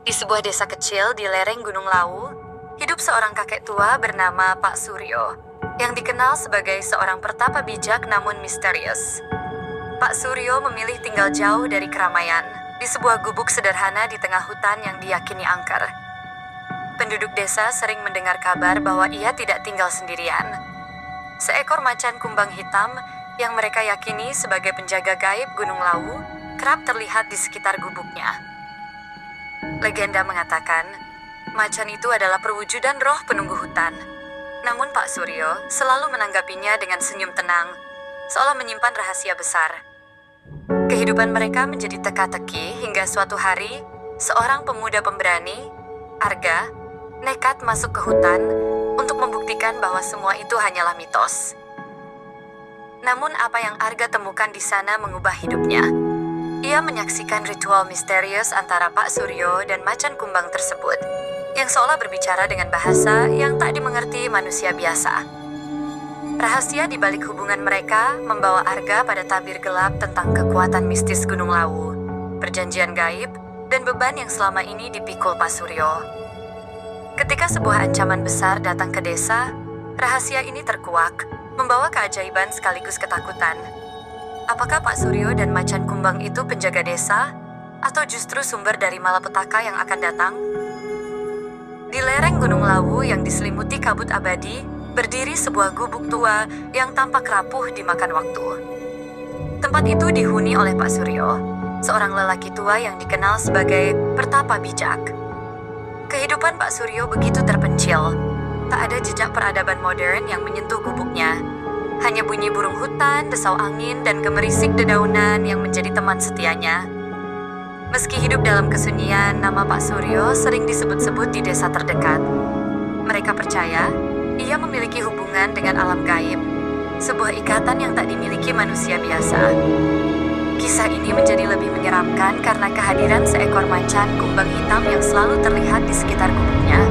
Di sebuah desa kecil di lereng Gunung Lawu, hidup seorang kakek tua bernama Pak Suryo, yang dikenal sebagai seorang pertapa bijak namun misterius. Pak Suryo memilih tinggal jauh dari keramaian, di sebuah gubuk sederhana di tengah hutan yang diyakini angker. Penduduk desa sering mendengar kabar bahwa ia tidak tinggal sendirian. Seekor macan kumbang hitam yang mereka yakini sebagai penjaga gaib Gunung Lawu kerap terlihat di sekitar gubuknya. Legenda mengatakan, macan itu adalah perwujudan roh penunggu hutan. Namun Pak Suryo selalu menanggapinya dengan senyum tenang, seolah menyimpan rahasia besar. Kehidupan mereka menjadi teka-teki hingga suatu hari, seorang pemuda pemberani, Arga, nekat masuk ke hutan untuk membuktikan bahwa semua itu hanyalah mitos. Namun apa yang Arga temukan di sana mengubah hidupnya. Ia menyaksikan ritual misterius antara Pak Suryo dan macan kumbang tersebut, yang seolah berbicara dengan bahasa yang tak dimengerti manusia biasa. Rahasia di balik hubungan mereka membawa Arga pada tabir gelap tentang kekuatan mistis Gunung Lawu, perjanjian gaib, dan beban yang selama ini dipikul Pak Suryo. Ketika sebuah ancaman besar datang ke desa, rahasia ini terkuak, membawa keajaiban sekaligus ketakutan. Apakah Pak Suryo dan macan kumbang itu penjaga desa, atau justru sumber dari malapetaka yang akan datang? Di lereng Gunung Lawu yang diselimuti kabut abadi, berdiri sebuah gubuk tua yang tampak rapuh dimakan waktu. Tempat itu dihuni oleh Pak Suryo, seorang lelaki tua yang dikenal sebagai pertapa bijak. Kehidupan Pak Suryo begitu terpencil, tak ada jejak peradaban modern yang menyentuh gubuknya. Hanya bunyi burung hutan, desau angin, dan gemerisik dedaunan yang menjadi teman setianya. Meski hidup dalam kesunyian, nama Pak Suryo sering disebut-sebut di desa terdekat. Mereka percaya ia memiliki hubungan dengan alam gaib, sebuah ikatan yang tak dimiliki manusia biasa. Kisah ini menjadi lebih menyeramkan karena kehadiran seekor macan kumbang hitam yang selalu terlihat di sekitar gubuknya.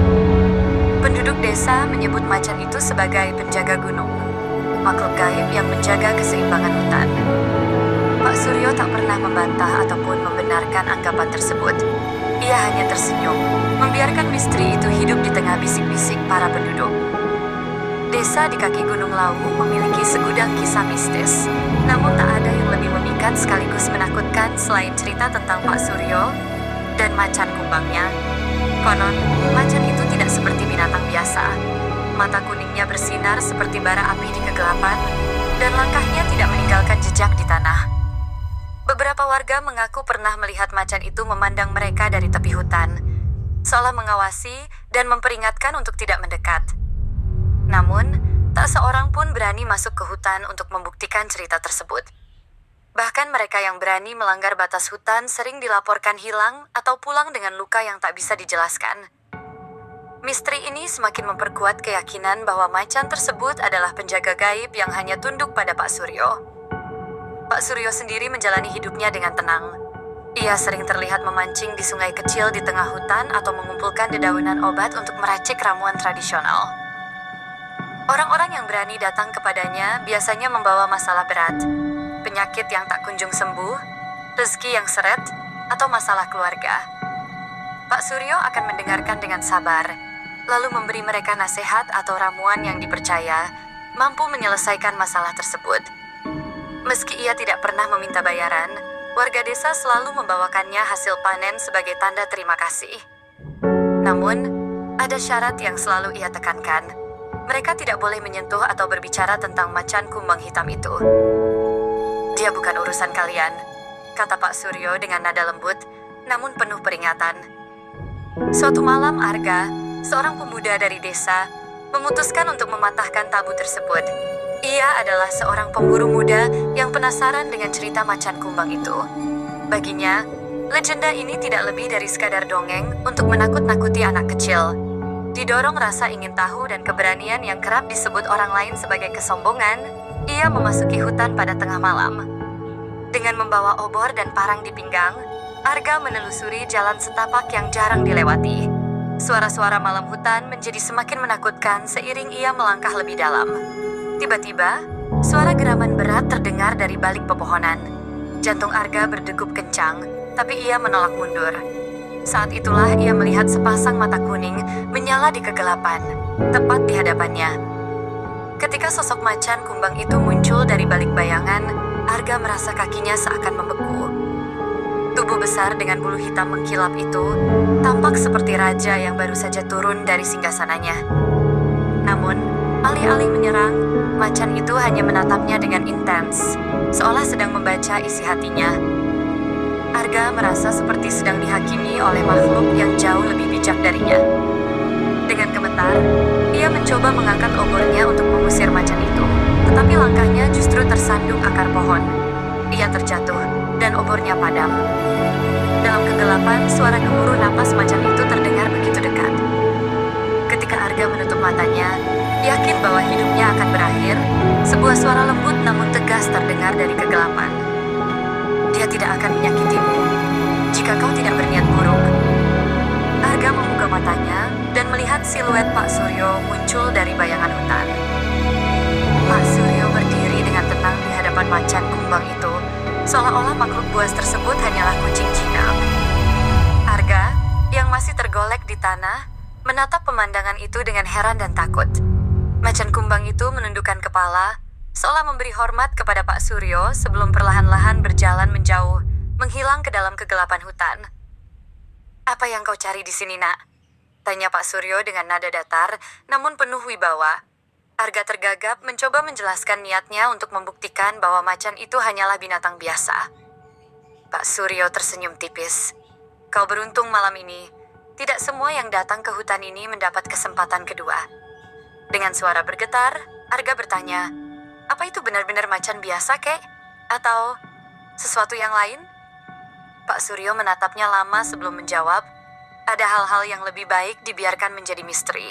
Penduduk desa menyebut macan itu sebagai penjaga gunung, makhluk gaib yang menjaga keseimbangan hutan. Pak Suryo tak pernah membantah ataupun membenarkan anggapan tersebut. Ia hanya tersenyum, membiarkan misteri itu hidup di tengah bisik-bisik para penduduk. Desa di kaki Gunung Lawu memiliki segudang kisah mistis, namun tak ada yang lebih memikat sekaligus menakutkan selain cerita tentang Pak Suryo dan macan kumbangnya. Konon, macan itu tidak seperti binatang biasa. Mata kuningnya bersinar seperti bara api di kegelapan, dan langkahnya tidak meninggalkan jejak di tanah. Beberapa warga mengaku pernah melihat macan itu memandang mereka dari tepi hutan, seolah mengawasi dan memperingatkan untuk tidak mendekat. Namun, tak seorang pun berani masuk ke hutan untuk membuktikan cerita tersebut. Bahkan mereka yang berani melanggar batas hutan sering dilaporkan hilang atau pulang dengan luka yang tak bisa dijelaskan. Misteri ini semakin memperkuat keyakinan bahwa macan tersebut adalah penjaga gaib yang hanya tunduk pada Pak Suryo. Pak Suryo sendiri menjalani hidupnya dengan tenang. Ia sering terlihat memancing di sungai kecil di tengah hutan atau mengumpulkan dedaunan obat untuk meracik ramuan tradisional. Orang-orang yang berani datang kepadanya biasanya membawa masalah berat, penyakit yang tak kunjung sembuh, rezeki yang seret, atau masalah keluarga. Pak Suryo akan mendengarkan dengan sabar, lalu memberi mereka nasihat atau ramuan yang dipercaya mampu menyelesaikan masalah tersebut. Meski ia tidak pernah meminta bayaran, warga desa selalu membawakannya hasil panen sebagai tanda terima kasih. Namun, ada syarat yang selalu ia tekankan. Mereka tidak boleh menyentuh atau berbicara tentang macan kumbang hitam itu. Dia bukan urusan kalian, kata Pak Suryo dengan nada lembut, namun penuh peringatan. Suatu malam Arga, seorang pemuda dari desa, memutuskan untuk mematahkan tabu tersebut. Ia adalah seorang pemburu muda yang penasaran dengan cerita macan kumbang itu. Baginya, legenda ini tidak lebih dari sekadar dongeng untuk menakut-nakuti anak kecil. Didorong rasa ingin tahu dan keberanian yang kerap disebut orang lain sebagai kesombongan, ia memasuki hutan pada tengah malam. Dengan membawa obor dan parang di pinggang, Arga menelusuri jalan setapak yang jarang dilewati. Suara-suara malam hutan menjadi semakin menakutkan seiring ia melangkah lebih dalam. Tiba-tiba, suara geraman berat terdengar dari balik pepohonan. Jantung Arga berdegup kencang, tapi ia menolak mundur. Saat itulah ia melihat sepasang mata kuning menyala di kegelapan, tepat di hadapannya. Ketika sosok macan kumbang itu muncul dari balik bayangan, Arga merasa kakinya seakan membeku. Tubuh besar dengan bulu hitam mengkilap itu tampak seperti raja yang baru saja turun dari singgasananya. Namun, alih-alih menyerang, macan itu hanya menatapnya dengan intens, seolah sedang membaca isi hatinya. Arga merasa seperti sedang dihakimi oleh makhluk yang jauh lebih bijak darinya. Dengan gemetar, ia mencoba mengangkat obornya untuk mengusir macan itu, tetapi langkahnya justru tersandung akar pohon. Ia terjatuh, dan obornya padam. Dalam kegelapan, suara gemuruh napas macan itu terdengar begitu dekat. Ketika Arga menutup matanya, yakin bahwa hidupnya akan berakhir, sebuah suara lembut namun tegas terdengar dari kegelapan. Dia tidak akan menyakitimu jika kau tidak berniat buruk. Arga membuka matanya dan melihat siluet Pak Suryo muncul dari bayangan hutan. Pak Suryo berdiri dengan tenang di hadapan macan kumbang itu, seolah-olah makhluk buas tersebut hanyalah kucing jinak. Arga, yang masih tergolek di tanah, menatap pemandangan itu dengan heran dan takut. Macan kumbang itu menundukkan kepala, seolah memberi hormat kepada Pak Suryo sebelum perlahan-lahan berjalan menjauh, menghilang ke dalam kegelapan hutan. "Apa yang kau cari di sini, nak?" tanya Pak Suryo dengan nada datar, namun penuh wibawa. Arga tergagap mencoba menjelaskan niatnya untuk membuktikan bahwa macan itu hanyalah binatang biasa. Pak Suryo tersenyum tipis. "Kau beruntung malam ini. Tidak semua yang datang ke hutan ini mendapat kesempatan kedua." Dengan suara bergetar, Arga bertanya, "Apa itu benar-benar macan biasa, kek? Atau sesuatu yang lain?" Pak Suryo menatapnya lama sebelum menjawab, "Ada hal-hal yang lebih baik dibiarkan menjadi misteri."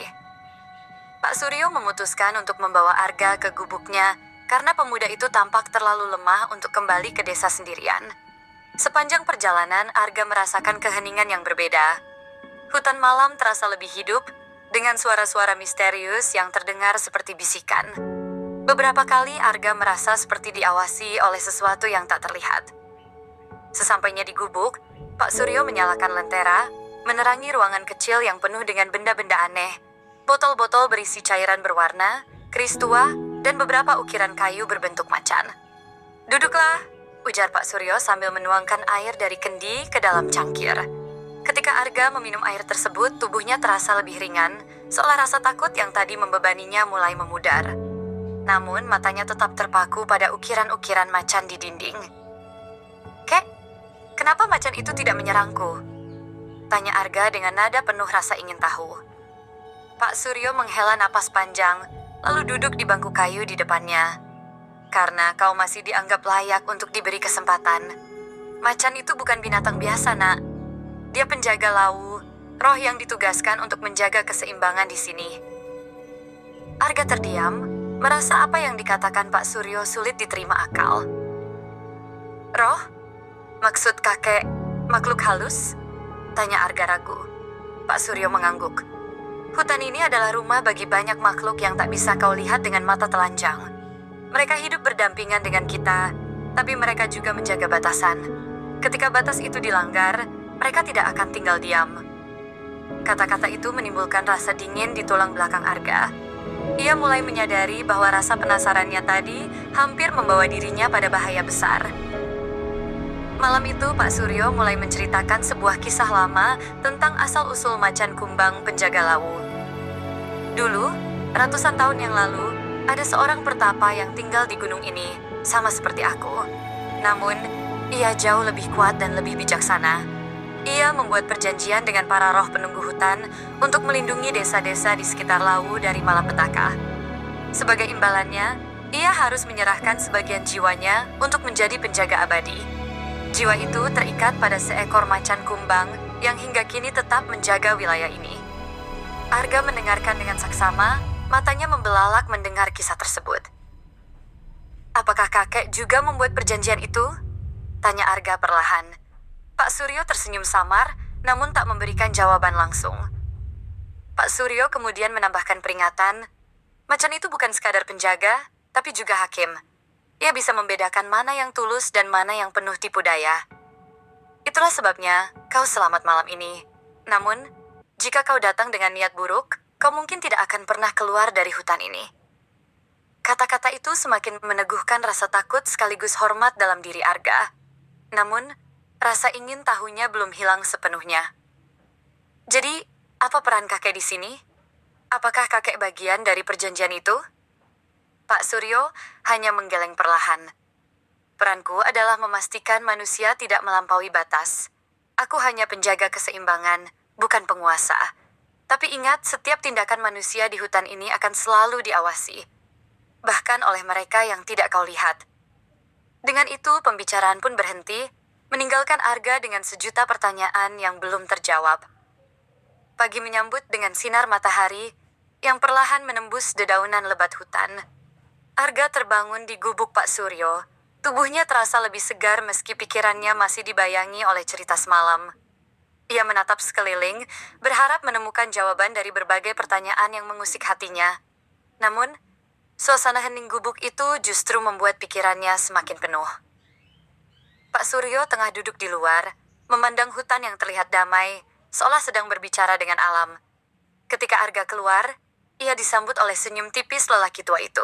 Pak Suryo memutuskan untuk membawa Arga ke gubuknya karena pemuda itu tampak terlalu lemah untuk kembali ke desa sendirian. Sepanjang perjalanan, Arga merasakan keheningan yang berbeda. Hutan malam terasa lebih hidup, dengan suara-suara misterius yang terdengar seperti bisikan. Beberapa kali Arga merasa seperti diawasi oleh sesuatu yang tak terlihat. Sesampainya di gubuk, Pak Suryo menyalakan lentera, menerangi ruangan kecil yang penuh dengan benda-benda aneh, botol-botol berisi cairan berwarna, keris tua, dan beberapa ukiran kayu berbentuk macan. "Duduklah," ujar Pak Suryo sambil menuangkan air dari kendi ke dalam cangkir. Ketika Arga meminum air tersebut, tubuhnya terasa lebih ringan, seolah rasa takut yang tadi membebaninya mulai memudar. Namun, matanya tetap terpaku pada ukiran-ukiran macan di dinding. "Kek, kenapa macan itu tidak menyerangku?" tanya Arga dengan nada penuh rasa ingin tahu. Pak Suryo menghela napas panjang, lalu duduk di bangku kayu di depannya. "Karena kau masih dianggap layak untuk diberi kesempatan. Macan itu bukan binatang biasa, nak. Dia penjaga lau, roh yang ditugaskan untuk menjaga keseimbangan di sini." Arga terdiam, merasa apa yang dikatakan Pak Suryo sulit diterima akal. "Roh? Maksud kakek makhluk halus?" tanya Arga ragu. Pak Suryo mengangguk. "Hutan ini adalah rumah bagi banyak makhluk yang tak bisa kau lihat dengan mata telanjang. Mereka hidup berdampingan dengan kita, tapi mereka juga menjaga batasan. Ketika batas itu dilanggar, mereka tidak akan tinggal diam." Kata-kata itu menimbulkan rasa dingin di tulang belakang Arga. Ia mulai menyadari bahwa rasa penasarannya tadi hampir membawa dirinya pada bahaya besar. Malam itu, Pak Suryo mulai menceritakan sebuah kisah lama tentang asal-usul macan kumbang penjaga lawu. Dulu, ratusan tahun yang lalu, ada seorang pertapa yang tinggal di gunung ini, sama seperti aku. Namun, ia jauh lebih kuat dan lebih bijaksana. Ia membuat perjanjian dengan para roh penunggu hutan untuk melindungi desa-desa di sekitar lawu dari malapetaka. Sebagai imbalannya, ia harus menyerahkan sebagian jiwanya untuk menjadi penjaga abadi. Jiwa itu terikat pada seekor macan kumbang yang hingga kini tetap menjaga wilayah ini. Arga mendengarkan dengan saksama, matanya membelalak mendengar kisah tersebut. "Apakah kakek juga membuat perjanjian itu?" tanya Arga perlahan. Pak Suryo tersenyum samar, namun tak memberikan jawaban langsung. Pak Suryo kemudian menambahkan peringatan, "Macan itu bukan sekadar penjaga, tapi juga hakim. Ia bisa membedakan mana yang tulus dan mana yang penuh tipu daya. Itulah sebabnya kau selamat malam ini. Namun, jika kau datang dengan niat buruk, kau mungkin tidak akan pernah keluar dari hutan ini. Kata-kata itu semakin meneguhkan rasa takut sekaligus hormat dalam diri Arga. Namun, rasa ingin tahunya belum hilang sepenuhnya. Jadi, apa peran kakek di sini? Apakah kakek bagian dari perjanjian itu? Pak Suryo hanya menggeleng perlahan. Peranku adalah memastikan manusia tidak melampaui batas. Aku hanya penjaga keseimbangan, bukan penguasa. Tapi ingat, setiap tindakan manusia di hutan ini akan selalu diawasi. Bahkan oleh mereka yang tidak kau lihat. Dengan itu, pembicaraan pun berhenti, meninggalkan Arga dengan sejuta pertanyaan yang belum terjawab. Pagi menyambut dengan sinar matahari yang perlahan menembus dedaunan lebat hutan. Arga terbangun di gubuk Pak Suryo. Tubuhnya terasa lebih segar meski pikirannya masih dibayangi oleh cerita semalam. Ia menatap sekeliling, berharap menemukan jawaban dari berbagai pertanyaan yang mengusik hatinya. Namun, suasana hening gubuk itu justru membuat pikirannya semakin penuh. Pak Suryo tengah duduk di luar, memandang hutan yang terlihat damai, seolah sedang berbicara dengan alam. Ketika Arga keluar, ia disambut oleh senyum tipis lelaki tua itu.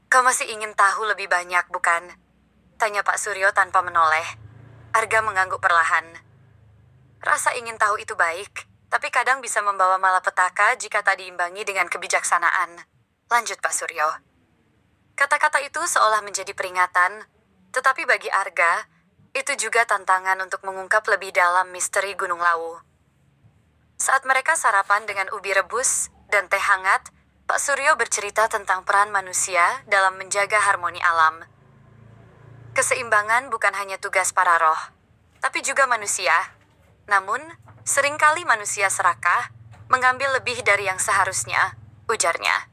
"Kau masih ingin tahu lebih banyak, bukan?" tanya Pak Suryo tanpa menoleh. Arga mengangguk perlahan. Rasa ingin tahu itu baik, tapi kadang bisa membawa malapetaka jika tak diimbangi dengan kebijaksanaan. Lanjut Pak Suryo. Kata-kata itu seolah menjadi peringatan, tetapi bagi Arga, itu juga tantangan untuk mengungkap lebih dalam misteri Gunung Lawu. Saat mereka sarapan dengan ubi rebus dan teh hangat, Pak Suryo bercerita tentang peran manusia dalam menjaga harmoni alam. Keseimbangan bukan hanya tugas para roh, tapi juga manusia. Namun, seringkali manusia serakah, mengambil lebih dari yang seharusnya, ujarnya.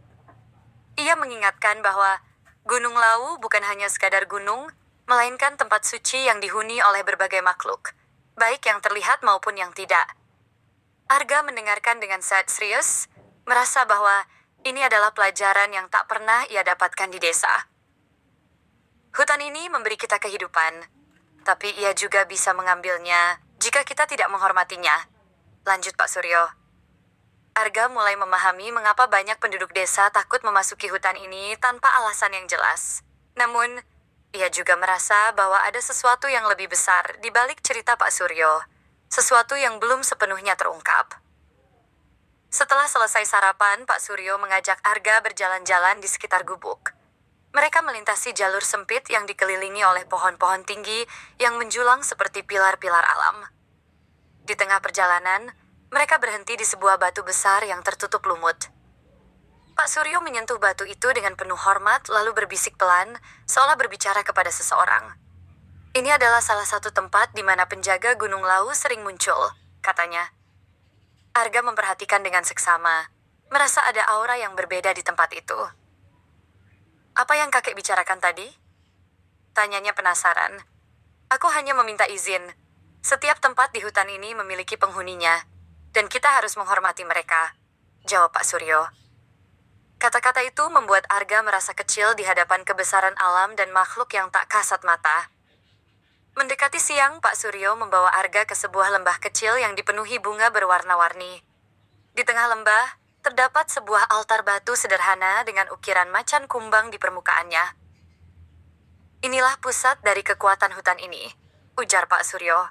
Ia mengingatkan bahwa Gunung Lawu bukan hanya sekadar gunung, melainkan tempat suci yang dihuni oleh berbagai makhluk, baik yang terlihat maupun yang tidak. Arga mendengarkan dengan sangat serius, merasa bahwa ini adalah pelajaran yang tak pernah ia dapatkan di desa. Hutan ini memberi kita kehidupan, tapi ia juga bisa mengambilnya jika kita tidak menghormatinya. Lanjut Pak Suryo. Arga mulai memahami mengapa banyak penduduk desa takut memasuki hutan ini tanpa alasan yang jelas. Namun, ia juga merasa bahwa ada sesuatu yang lebih besar di balik cerita Pak Suryo. Sesuatu yang belum sepenuhnya terungkap. Setelah selesai sarapan, Pak Suryo mengajak Arga berjalan-jalan di sekitar gubuk. Mereka melintasi jalur sempit yang dikelilingi oleh pohon-pohon tinggi yang menjulang seperti pilar-pilar alam. Di tengah perjalanan, mereka berhenti di sebuah batu besar yang tertutup lumut. Pak Suryo menyentuh batu itu dengan penuh hormat lalu berbisik pelan, seolah berbicara kepada seseorang. "Ini adalah salah satu tempat di mana penjaga Gunung Lawu sering muncul," katanya. Arga memperhatikan dengan seksama, merasa ada aura yang berbeda di tempat itu. "Apa yang kakek bicarakan tadi?" tanyanya penasaran. "Aku hanya meminta izin. Setiap tempat di hutan ini memiliki penghuninya, dan kita harus menghormati mereka," jawab Pak Suryo. Kata-kata itu membuat Arga merasa kecil di hadapan kebesaran alam dan makhluk yang tak kasat mata. Mendekati siang, Pak Suryo membawa Arga ke sebuah lembah kecil yang dipenuhi bunga berwarna-warni. Di tengah lembah, terdapat sebuah altar batu sederhana dengan ukiran macan kumbang di permukaannya. "Inilah pusat dari kekuatan hutan ini," ujar Pak Suryo.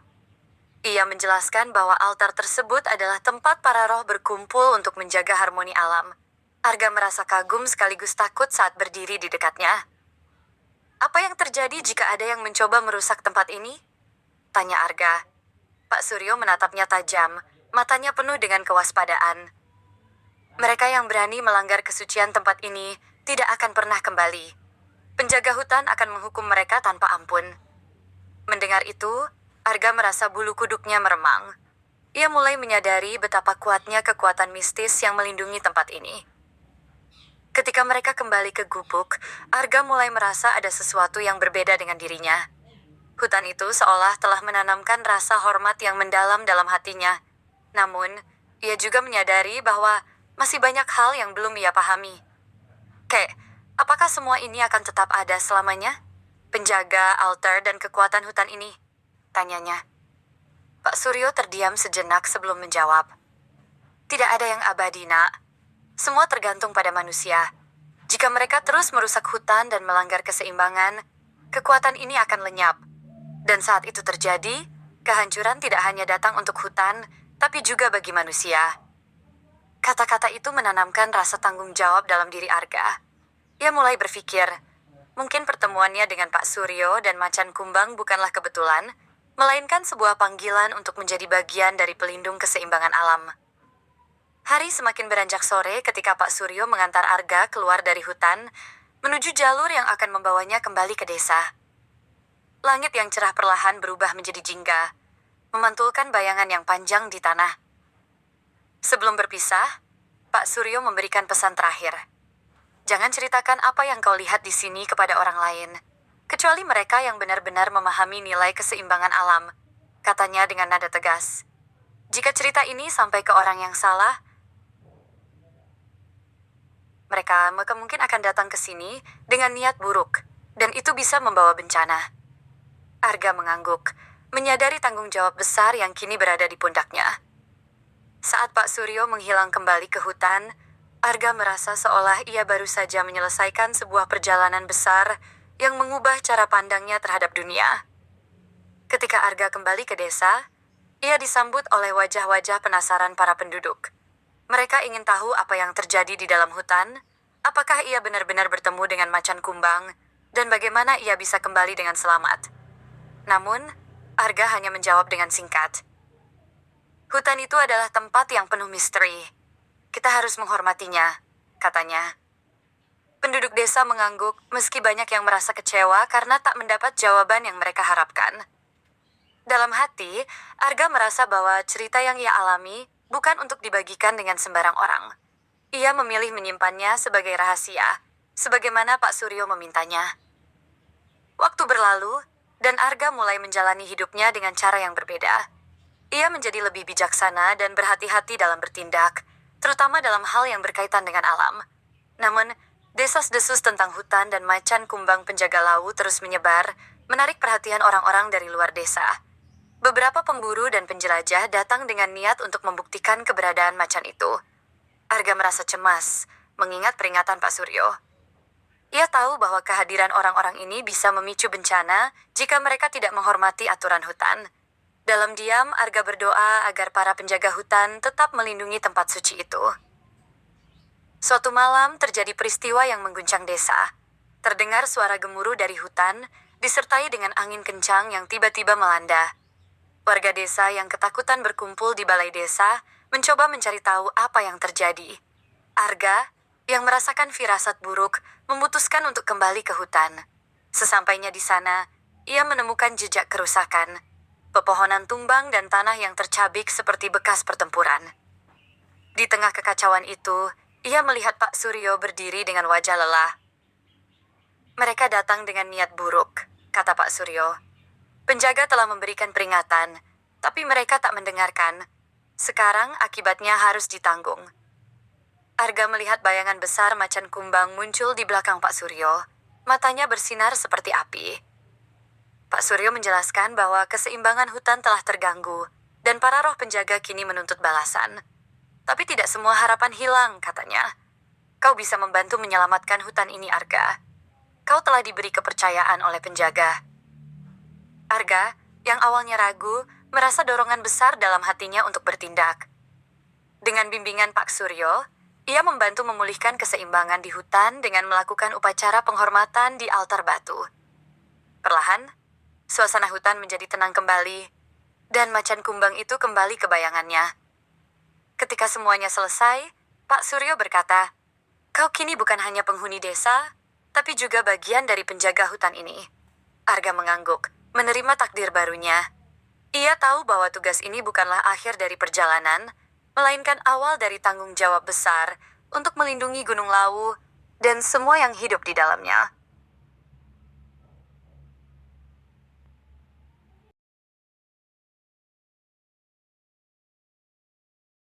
Ia menjelaskan bahwa altar tersebut adalah tempat para roh berkumpul untuk menjaga harmoni alam. Arga merasa kagum sekaligus takut saat berdiri di dekatnya. "Apa yang terjadi jika ada yang mencoba merusak tempat ini?" tanya Arga. Pak Suryo menatapnya tajam, matanya penuh dengan kewaspadaan. "Mereka yang berani melanggar kesucian tempat ini tidak akan pernah kembali. Penjaga hutan akan menghukum mereka tanpa ampun." Mendengar itu, Arga merasa bulu kuduknya meremang. Ia mulai menyadari betapa kuatnya kekuatan mistis yang melindungi tempat ini. Ketika mereka kembali ke gubuk, Arga mulai merasa ada sesuatu yang berbeda dengan dirinya. Hutan itu seolah telah menanamkan rasa hormat yang mendalam dalam hatinya. Namun, ia juga menyadari bahwa masih banyak hal yang belum ia pahami. "Kek, apakah semua ini akan tetap ada selamanya? Penjaga, altar, dan kekuatan hutan ini?" tanyanya. Pak Suryo terdiam sejenak sebelum menjawab. Tidak ada yang abadi, Nak. Semua tergantung pada manusia. Jika mereka terus merusak hutan dan melanggar keseimbangan, kekuatan ini akan lenyap. Dan saat itu terjadi, kehancuran tidak hanya datang untuk hutan, tapi juga bagi manusia. Kata-kata itu menanamkan rasa tanggung jawab dalam diri Arga. Ia mulai berpikir, mungkin pertemuannya dengan Pak Suryo dan Macan Kumbang bukanlah kebetulan, melainkan sebuah panggilan untuk menjadi bagian dari pelindung keseimbangan alam. Hari semakin beranjak sore ketika Pak Suryo mengantar Arga keluar dari hutan, menuju jalur yang akan membawanya kembali ke desa. Langit yang cerah perlahan berubah menjadi jingga, memantulkan bayangan yang panjang di tanah. Sebelum berpisah, Pak Suryo memberikan pesan terakhir. Jangan ceritakan apa yang kau lihat di sini kepada orang lain, kecuali mereka yang benar-benar memahami nilai keseimbangan alam, katanya dengan nada tegas. Jika cerita ini sampai ke orang yang salah, mereka mungkin akan datang ke sini dengan niat buruk, dan itu bisa membawa bencana. Arga mengangguk, menyadari tanggung jawab besar yang kini berada di pundaknya. Saat Pak Suryo menghilang kembali ke hutan, Arga merasa seolah ia baru saja menyelesaikan sebuah perjalanan besar yang mengubah cara pandangnya terhadap dunia. Ketika Arga kembali ke desa, ia disambut oleh wajah-wajah penasaran para penduduk. Mereka ingin tahu apa yang terjadi di dalam hutan, apakah ia benar-benar bertemu dengan Macan Kumbang, dan bagaimana ia bisa kembali dengan selamat. Namun, Arga hanya menjawab dengan singkat. Hutan itu adalah tempat yang penuh misteri. Kita harus menghormatinya, katanya. Penduduk desa mengangguk meski banyak yang merasa kecewa karena tak mendapat jawaban yang mereka harapkan. Dalam hati, Arga merasa bahwa cerita yang ia alami bukan untuk dibagikan dengan sembarang orang. Ia memilih menyimpannya sebagai rahasia, sebagaimana Pak Suryo memintanya. Waktu berlalu, dan Arga mulai menjalani hidupnya dengan cara yang berbeda. Ia menjadi lebih bijaksana dan berhati-hati dalam bertindak, terutama dalam hal yang berkaitan dengan alam. Namun, desas-desus tentang hutan dan Macan Kumbang penjaga laut terus menyebar, menarik perhatian orang-orang dari luar desa. Beberapa pemburu dan penjelajah datang dengan niat untuk membuktikan keberadaan macan itu. Arga merasa cemas, mengingat peringatan Pak Suryo. Ia tahu bahwa kehadiran orang-orang ini bisa memicu bencana jika mereka tidak menghormati aturan hutan. Dalam diam, Arga berdoa agar para penjaga hutan tetap melindungi tempat suci itu. Suatu malam terjadi peristiwa yang mengguncang desa. Terdengar suara gemuruh dari hutan, disertai dengan angin kencang yang tiba-tiba melanda. Warga desa yang ketakutan berkumpul di balai desa, mencoba mencari tahu apa yang terjadi. Arga, yang merasakan firasat buruk, memutuskan untuk kembali ke hutan. Sesampainya di sana, ia menemukan jejak kerusakan, pepohonan tumbang dan tanah yang tercabik seperti bekas pertempuran. Di tengah kekacauan itu, ia melihat Pak Suryo berdiri dengan wajah lelah. Mereka datang dengan niat buruk, kata Pak Suryo. Penjaga telah memberikan peringatan, tapi mereka tak mendengarkan. Sekarang akibatnya harus ditanggung. Arga melihat bayangan besar Macan Kumbang muncul di belakang Pak Suryo. Matanya bersinar seperti api. Pak Suryo menjelaskan bahwa keseimbangan hutan telah terganggu, dan para roh penjaga kini menuntut balasan. Tapi tidak semua harapan hilang, katanya. Kau bisa membantu menyelamatkan hutan ini, Arga. Kau telah diberi kepercayaan oleh penjaga. Arga, yang awalnya ragu, merasa dorongan besar dalam hatinya untuk bertindak. Dengan bimbingan Pak Suryo, ia membantu memulihkan keseimbangan di hutan dengan melakukan upacara penghormatan di altar batu. Perlahan, suasana hutan menjadi tenang kembali, dan Macan Kumbang itu kembali ke bayangannya. Ketika semuanya selesai, Pak Suryo berkata, "Kau kini bukan hanya penghuni desa, tapi juga bagian dari penjaga hutan ini." Arga mengangguk, menerima takdir barunya. Ia tahu bahwa tugas ini bukanlah akhir dari perjalanan, melainkan awal dari tanggung jawab besar untuk melindungi Gunung Lawu dan semua yang hidup di dalamnya.